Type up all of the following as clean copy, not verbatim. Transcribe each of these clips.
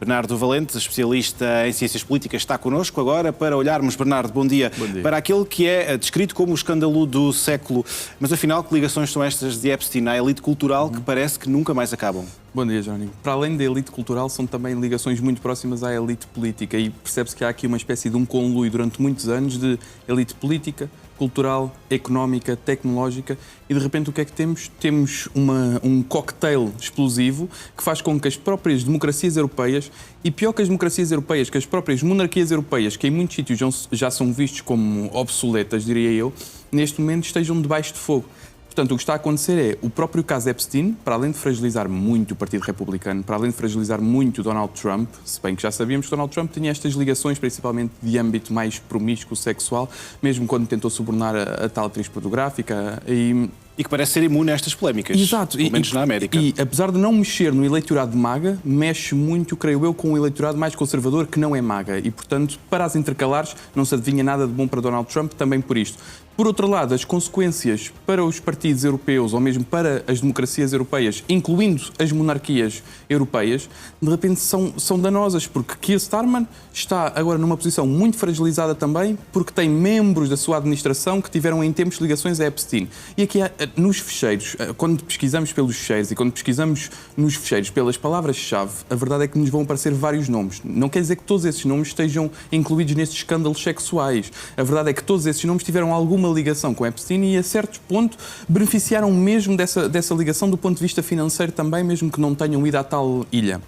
Bernardo Valente, especialista em ciências políticas, está connosco agora para olharmos, Bernardo, bom dia, para aquele que é descrito como o escândalo do século. Mas afinal, que ligações são estas de Epstein à elite cultural que parece que nunca mais acabam? Bom dia, Johnny. Para além da elite cultural, são também ligações muito próximas à elite política e percebe-se que há aqui uma espécie de um conluio durante muitos anos de elite política, cultural, económica, tecnológica e de repente o que é que temos? Temos um cocktail explosivo que faz com que as próprias democracias europeias e pior que as democracias europeias, que as próprias monarquias europeias, que em muitos sítios já são vistos como obsoletas, diria eu, neste momento estejam debaixo de fogo. Portanto, o que está a acontecer é o próprio caso Epstein, para além de fragilizar muito o Partido Republicano, para além de fragilizar muito Donald Trump, se bem que já sabíamos que Donald Trump tinha estas ligações, principalmente de âmbito mais promíscuo, sexual, mesmo quando tentou subornar a tal atriz pornográfica E que parece ser imune a estas polémicas. Exato. Pelo menos na América. E apesar de não mexer no eleitorado de MAGA, mexe muito, creio eu, com o eleitorado mais conservador que não é MAGA. E, portanto, para as intercalares, não se adivinha nada de bom para Donald Trump, também por isto. Por outro lado, as consequências para os partidos europeus, ou mesmo para as democracias europeias, incluindo as monarquias europeias, de repente são danosas, porque Keir Starmer está agora numa posição muito fragilizada também, porque tem membros da sua administração que tiveram em tempos ligações a Epstein. E aqui nos fecheiros, quando pesquisamos pelos fecheiros e quando pesquisamos nos fecheiros pelas palavras-chave, a verdade é que nos vão aparecer vários nomes. Não quer dizer que todos esses nomes estejam incluídos nestes escândalos sexuais. A verdade é que todos esses nomes tiveram alguma ligação com Epstein e, a certo ponto, beneficiaram mesmo dessa ligação do ponto de vista financeiro também, mesmo que não tenham ido à tal ilha.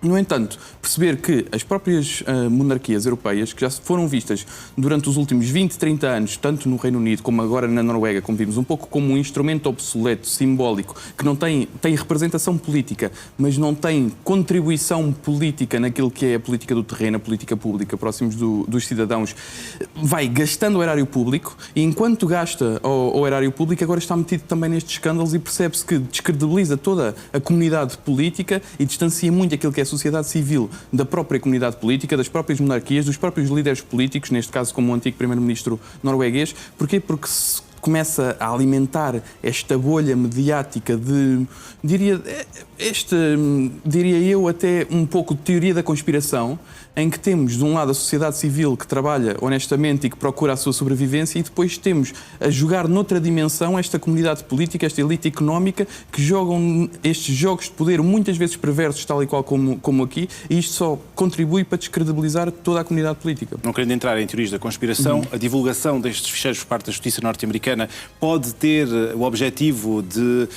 No entanto, perceber que as próprias monarquias europeias, que já foram vistas durante os últimos 20, 30 anos, tanto no Reino Unido como agora na Noruega, como vimos, um pouco como um instrumento obsoleto, simbólico, que não tem representação política, mas não tem contribuição política naquilo que é a política do terreno, a política pública, próximos dos cidadãos, vai gastando o erário público e, enquanto gasta o erário público, agora está metido também nestes escândalos e percebe-se que descredibiliza toda a comunidade política e distancia muito aquilo que é a sociedade civil da própria comunidade política, das próprias monarquias, dos próprios líderes políticos, neste caso como o antigo primeiro-ministro norueguês. Porquê? Porque se começa a alimentar esta bolha mediática de, diria eu, até um pouco de teoria da conspiração, em que temos, de um lado, a sociedade civil que trabalha honestamente e que procura a sua sobrevivência e depois temos a jogar noutra dimensão esta comunidade política, esta elite económica, que jogam estes jogos de poder muitas vezes perversos, tal e qual como aqui, e isto só contribui para descredibilizar toda a comunidade política. Não querendo entrar em teorias da conspiração, a divulgação destes ficheiros por parte da justiça norte-americana pode ter o objetivo de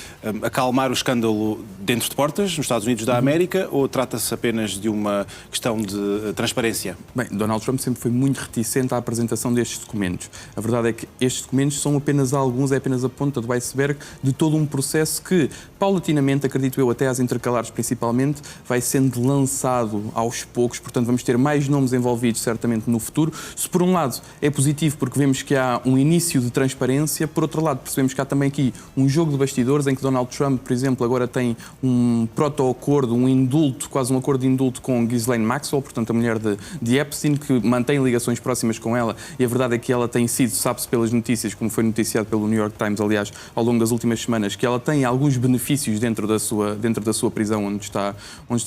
acalmar o escândalo dentro de portas, nos Estados Unidos da América, ou trata-se apenas de uma questão de transparência? Bem, Donald Trump sempre foi muito reticente à apresentação destes documentos. A verdade é que estes documentos são apenas alguns, é apenas a ponta do iceberg de todo um processo que, paulatinamente, acredito eu, até às intercalares principalmente, vai sendo lançado aos poucos. Portanto, vamos ter mais nomes envolvidos, certamente, no futuro. Se, por um lado, é positivo porque vemos que há um início de transparência, por outro lado, percebemos que há também aqui um jogo de bastidores em que Donald Trump, por exemplo, agora tem um proto-acordo, um indulto, quase um acordo de indulto com Ghislaine Maxwell, portanto, a mulher de Epstein, que mantém ligações próximas com ela, e a verdade é que ela tem sido, sabe-se pelas notícias, como foi noticiado pelo New York Times, aliás, ao longo das últimas semanas, que ela tem alguns benefícios dentro da sua prisão, onde está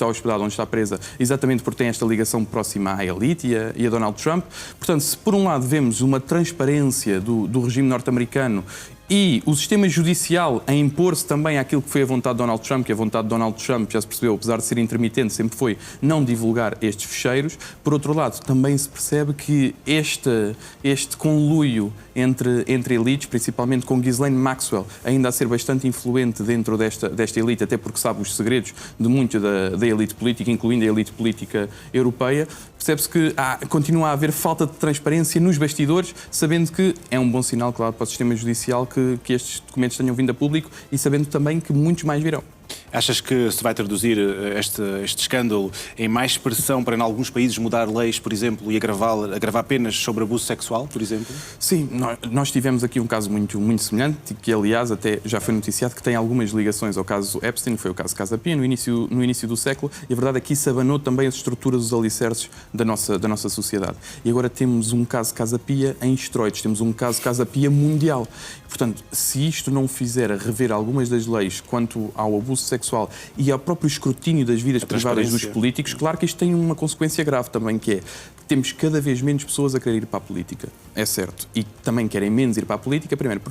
hospedada, onde está presa, exatamente porque tem esta ligação próxima à elite e a Donald Trump. Portanto, se por um lado vemos uma transparência do regime norte-americano e o sistema judicial a impor-se também àquilo que foi a vontade de Donald Trump, que a vontade de Donald Trump, já se percebeu, apesar de ser intermitente, sempre foi não divulgar estes fecheiros. Por outro lado, também se percebe que este conluio entre elites, principalmente com Ghislaine Maxwell, ainda a ser bastante influente dentro desta elite, até porque sabe os segredos de muito da elite política, incluindo a elite política europeia, percebe-se que continua a haver falta de transparência nos bastidores, sabendo que é um bom sinal, claro, para o sistema judicial que estes documentos tenham vindo a público e sabendo também que muitos mais virão. Achas que se vai traduzir este escândalo em mais pressão para, em alguns países, mudar leis, por exemplo, e agravar penas sobre abuso sexual, por exemplo? Sim, nós tivemos aqui um caso muito semelhante, que aliás até já foi noticiado que tem algumas ligações ao caso Epstein, foi o caso Casa Pia, no início do século, e a verdade é que isso abanou também as estruturas, os alicerces da nossa sociedade. E agora temos um caso Casa Pia em esteroides, temos um caso Casa Pia mundial. Portanto, se isto não fizer rever algumas das leis quanto ao abuso sexual sexual e ao próprio escrutínio das vidas privadas dos políticos, claro que isto tem uma consequência grave também, que é que temos cada vez menos pessoas a querer ir para a política, é certo, e também querem menos ir para a política, primeiro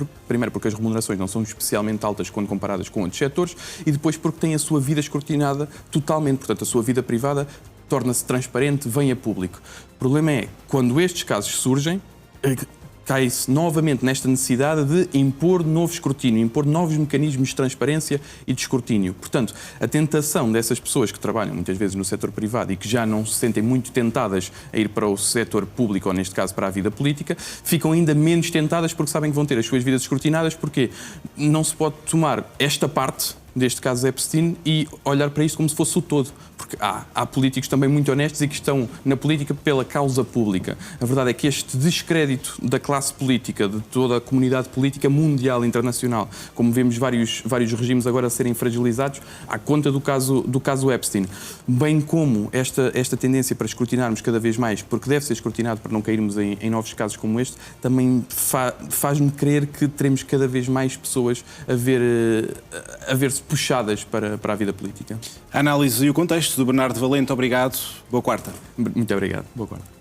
porque as remunerações não são especialmente altas quando comparadas com outros setores, e depois porque têm a sua vida escrutinada totalmente, portanto a sua vida privada torna-se transparente, vem a público. O problema é, quando estes casos surgem, cai-se novamente nesta necessidade de impor novo escrutínio, impor novos mecanismos de transparência e de escrutínio. Portanto, a tentação dessas pessoas que trabalham muitas vezes no setor privado e que já não se sentem muito tentadas a ir para o setor público, ou neste caso para a vida política, ficam ainda menos tentadas porque sabem que vão ter as suas vidas escrutinadas, porque não se pode tomar esta parte deste caso Epstein e olhar para isto como se fosse o todo. Porque há políticos também muito honestos e que estão na política pela causa pública. A verdade é que este descrédito da classe política, de toda a comunidade política mundial e internacional, como vemos vários regimes agora a serem fragilizados, à conta do caso Epstein, bem como esta tendência para escrutinarmos cada vez mais, porque deve ser escrutinado para não cairmos em novos casos como este, também faz-me crer que teremos cada vez mais pessoas a ver-se puxadas para a vida política. A análise e o contexto do Bernardo Valente, obrigado. Boa quarta. Muito obrigado. Boa quarta.